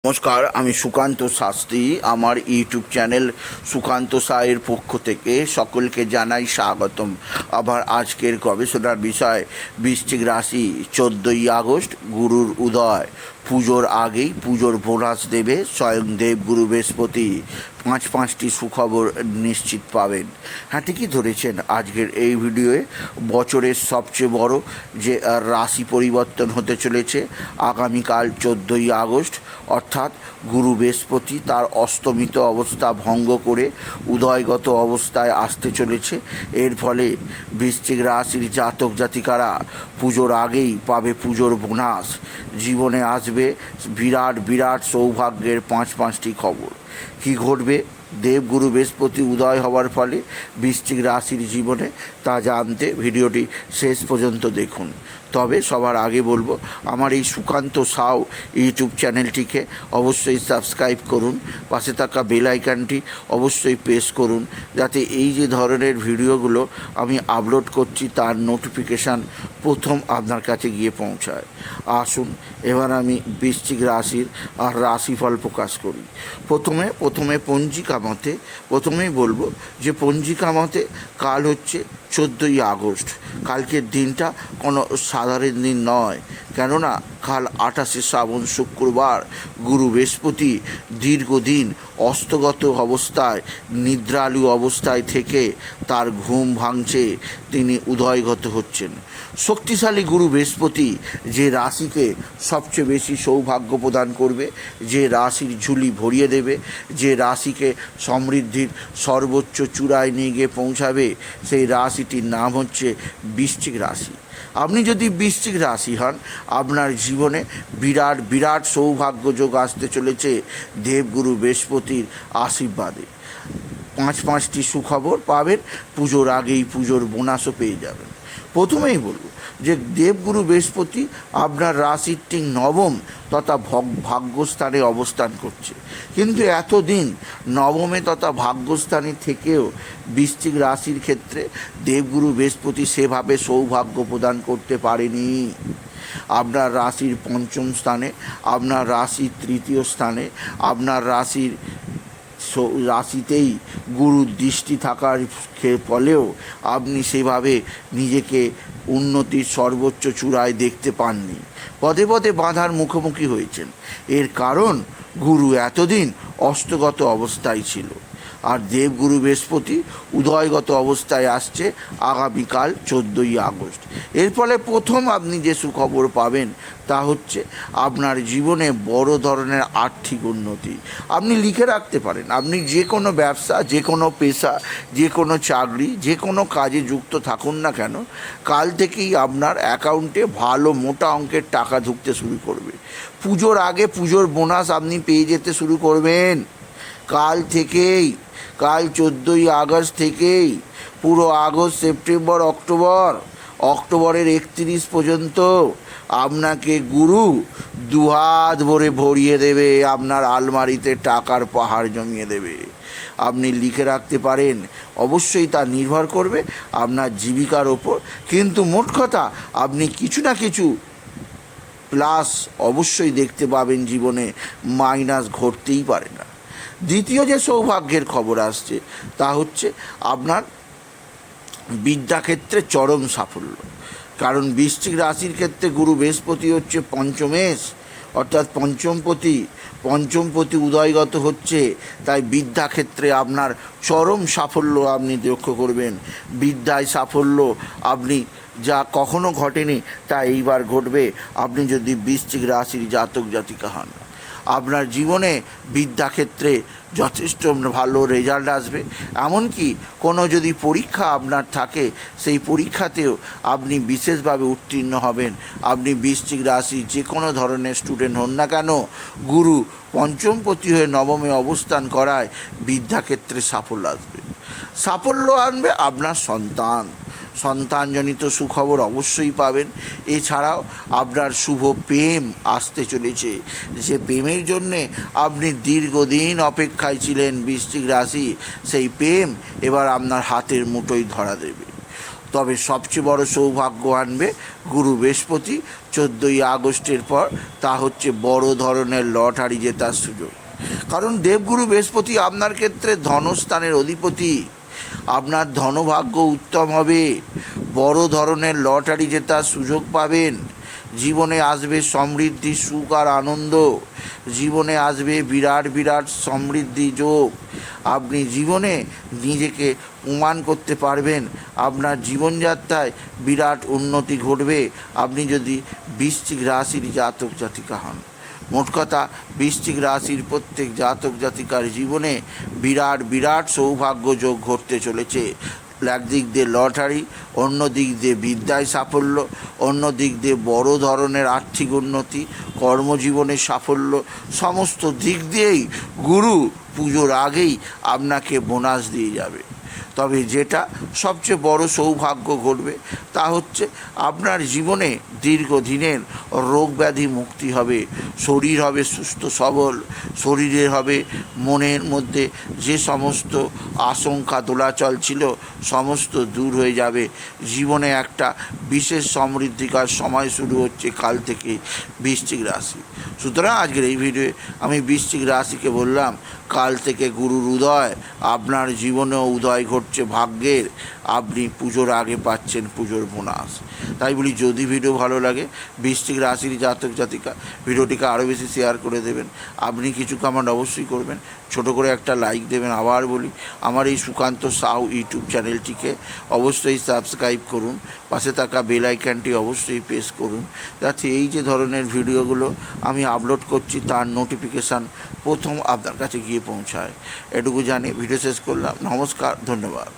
নমস্কার, আমি সুকান্ত শাস্ত্রী। আমার ইউটিউব চ্যানেল সুকান্ত সায়ের পক্ষ থেকে সকলকে জানাই স্বাগতম। আবার আজকের গবেষণার বিষয় বৃশ্চিক রাশি। 14ই আগস্ট গুরুর উদয়। পুজোর আগেই পুজোর বোনাস দেবে স্বয়ং দেবগুরু বৃহস্পতি। পাঁচটি সুখবর নিশ্চিত পাবেন। হ্যাঁ, ঠিকই ধরেছেন। আজকের এই ভিডিওয়ে বছরের সবচেয়ে বড় যে রাশি পরিবর্তন হতে চলেছে আগামীকাল 14ই আগস্ট, অর্থাৎ গুরু বৃহস্পতি তার অস্তমিত অবস্থা ভঙ্গ করে উদয়গত অবস্থায় আসতে চলেছে। এর ফলে বৃশ্চিক রাশির জাতক জাতিকারা পুজোর আগেই পাবে পুজোর বোনাস। জীবনে আসবে বিরাট বিরাট সৌভাগ্যের পাঁচটি খবর। কী ঘটবে দেবগুরু বৃহস্পতি উদয় হওয়ার ফলে বৃশ্চিক রাশির জীবনে, তা জানতে ভিডিওটি শেষ পর্যন্ত দেখুন। তবে সবার আগে বলবো, আমার এই সুকান্ত সাউ ইউটিউব চ্যানেলটিকে অবশ্যই সাবস্ক্রাইব করুন, পাশে থাকা বেল আইকনটি অবশ্যই প্রেস করুন, যাতে এই যে ধরনের ভিডিওগুলো আমি আপলোড করছি তার নোটিফিকেশান প্রথম আপনার কাছে গিয়ে পৌঁছায়। আসুন এবার আমি বৃশ্চিক রাশির আর রাশিফল প্রকাশ করি। প্রথমে পঞ্জিকা মতে প্রথমেই বলবো যে পঞ্জিকা মতে কাল হচ্ছে 14ই আগস্ট। কালকের দিনটা কোনো সাধারণ দিন নয়, কেননা কাল 28শে শ্রাবণ শুক্রবার গুরু বৃহস্পতি দীর্ঘদিন অস্তগত অবস্থায় নিদ্রালু অবস্থায় থেকে তার ঘুম ভাঙছে, তিনি উদয়গত হচ্ছেন। শক্তিশালী গুরু বৃহস্পতি যে রাশিকে সবচেয়ে বেশি সৌভাগ্য প্রদান করবে, যে রাশির ঝুলি ভরিয়ে দেবে, যে রাশিকে সমৃদ্ধির সর্বোচ্চ চূড়ায় নিয়ে গিয়ে পৌঁছাবে, সেই রাশিটির নাম হচ্ছে বৃশ্চিক রাশি। আপনি যদি বৃশ্চিক রাশি হন, আপনার জীবনে বিরাট বিরাট সৌভাগ্যযোগ আসতে চলেছে দেবগুরু বৃহস্পতির আশীর্বাদে। পাঁচটি সুখবর পাবেন। পুজোর আগেই পুজোর বোনাসও পেয়ে যাবেন। প্রথমেই বলব যে দেবগুরু বৃহস্পতি আপনার রাশির ঠিক নবম তথা ভাগ্যস্থানে অবস্থান করছে, কিন্তু এতদিন নবমে তথা ভাগ্যস্থানে থেকেও বৃশ্চিক রাশির ক্ষেত্রে দেবগুরু বৃহস্পতি সেভাবে সৌভাগ্য প্রদান করতে পারেনি। আপনার রাশির পঞ্চম স্থানে, আপনার রাশির তৃতীয় স্থানে, আপনার রাশিতেই গুরুর দৃষ্টি থাকার ফলেও আপনি সেভাবে নিজেকে উন্নতির সর্বোচ্চ চূড়ায় দেখতে পাননি। পদে পদে বাধার মুখোমুখি হয়েছেন। এর কারণ গুরু এতদিন অস্তগত অবস্থায় ছিল, আর দেবগুরু বৃহস্পতি উদয়গত অবস্থায় আসছে আগামীকাল 14ই আগস্ট। এর ফলে প্রথম আপনি যে সুখবর পাবেন তা হচ্ছে আপনার জীবনে বড় ধরনের আর্থিক উন্নতি। আপনি লিখে রাখতে পারেন, আপনি যে কোনো ব্যবসা, যে কোনো পেশা, যে কোনো চাকরি, যে কোনো কাজে যুক্ত থাকুন না কেন, কাল থেকেই আপনার অ্যাকাউন্টে ভালো মোটা অঙ্কের টাকা ঢুকতে শুরু করবে। পুজোর আগে পুজোর বোনাস আপনি পেয়ে যেতে শুরু করবেন কাল থেকেই। কাল 14ই আগস্ট থেকেই পুরো আগস্ট, সেপ্টেম্বর, অক্টোবরের 31 পর্যন্ত আপনাকে গুরু দুহাত ভরে ভরিয়ে দেবে, আপনার আলমারিতে টাকার পাহাড় জমিয়ে দেবে। আপনি লিখে রাখতে পারেন। অবশ্যই তা নির্ভর করবে আপনার জীবিকার ওপর, কিন্তু মোট কথা আপনি কিছু না কিছু প্লাস অবশ্যই দেখতে পাবেন জীবনে, মাইনাস ঘটতেই পারে না। দ্বিতীয় যে সৌভাগ্যের খবর আসছে তা হচ্ছে আপনার বিদ্যাক্ষেত্রে চরম সাফল্য। কারণ বৃশ্চিক রাশির ক্ষেত্রে গুরু বৃহস্পতি হচ্ছে পঞ্চমেশ, অর্থাৎ পঞ্চমপতি উদয়গত হচ্ছে। তাই বিদ্যাক্ষেত্রে আপনার চরম সাফল্য আপনি লক্ষ্য করবেন। বিদ্যায় সাফল্য আপনি যা কখনো ঘটেনি তা এইবার ঘটবে আপনি যদি বৃশ্চিক রাশির জাতক জাতিকা হন। আপনার জীবনে বিদ্যাক্ষেত্রে যথেষ্ট ভালো রেজাল্ট আসবে। এমনকি কোনো যদি পরীক্ষা আপনার থাকে, সেই পরীক্ষাতেও আপনি বিশেষভাবে উত্তীর্ণ হবেন। আপনি বৃশ্চিক রাশি যে কোনো ধরনের স্টুডেন্ট হন না কেন, গুরু পঞ্চমপতি হয়ে নবমে অবস্থান করায় বিদ্যাক্ষেত্রে সাফল্য আনবে আপনার সন্তানজনিত সুখবর অবশ্যই পাবেন। এছাড়াও আপনার শুভ প্রেম আসতে চলেছে। যে প্রেমের জন্যে আপনি দীর্ঘদিন অপেক্ষায় ছিলেন বৃশ্চিক রাশি, সেই প্রেম এবার আপনার হাতের মুঠোয় ধরা দেবে। তবে সবচেয়ে বড় সৌভাগ্য আনবে গুরু বৃহস্পতি 14ই আগস্টের পর, তা হচ্ছে বড় ধরনের লটারি জেতার সুযোগ। কারণ দেবগুরু বৃহস্পতি আপনার ক্ষেত্রে ধনস্থানের অধিপতি, আপনার ধনভাগ্য উত্তম হবে, বড় ধরনের লটারি জেতার সুযোগ পাবেন, জীবনে আসবে সমৃদ্ধি, সুখ আর আনন্দ, জীবনে আসবে বিরাট বিরাট সমৃদ্ধি যোগ। আপনি জীবনে নিজেকে প্রমাণ করতে পারবেন, আপনার জীবনযাত্রায় বিরাট উন্নতি ঘটবে আপনি যদি বৃশ্চিক রাশির জাতক জাতিকা হন। মোট কথা, বৃশ্চিক রাশির প্রত্যেক জাতক জাতিকার জীবনে বিরাট বিরাট সৌভাগ্য যোগ ঘটতে চলেছে। একদিক দিয়ে লটারি, অন্য দিক দিয়ে বিদ্যায় সাফল্য, অন্য দিক দিয়ে বড় ধরনের আর্থিক উন্নতি, কর্মজীবনে সাফল্য, সমস্ত দিক দিয়েই গুরু পুজোর আগেই আপনাকে বোনাস দিয়ে যাবে। তবে যেটা সবচেয়ে বড় সৌভাগ্য ঘটবে তা হচ্ছে আপনার জীবনে দীর্ঘদিনের রোগ ব্যাধি মুক্তি হবে, শরীর হবে সুস্থ সবল, শরীরের হবে মনের মধ্যে যে সমস্ত আশঙ্কা দোলাচল ছিল সমস্ত দূর হয়ে যাবে। জীবনে একটা বিশেষ সমৃদ্ধিকার সময় শুরু হচ্ছে কাল থেকে বৃশ্চিক রাশি। সুতরাং আজকের এই ভিডিওয়ে আমি বৃশ্চিক রাশিকে বললাম, কাল থেকে গুরুর উদয়, আপনার জীবনেও উদয় ঘটছে ভাগ্যের, আপনি পুজোর আগে পাচ্ছেন পুজোর বোনাস। তাই বলি, যদি ভিডিও ভালো লাগে বৃশ্চিক রাশির জাতক জাতিকা ভিডিওটিকে আরও বেশি শেয়ার করে দেবেন। আপনি কিছু কমেন্ট অবশ্যই করবেন, ছোট করে একটা লাইক দেবেন। আবার বলি, আমার এই সুকান্ত সাউ ইউটিউব চ্যানেলটিকে অবশ্যই সাবস্ক্রাইব করুন, পাশে থাকা বেল আইকনটি অবশ্যই প্রেস করুন, যাতে এই যে ধরনের ভিডিওগুলো আমি আপলোড করছি তার নোটিফিকেশান প্রথম আপনার কাছে গিয়ে পৌঁছায়। এটুকু জানি ভিডিও শেষ করলাম। নমস্কার, ধন্যবাদ।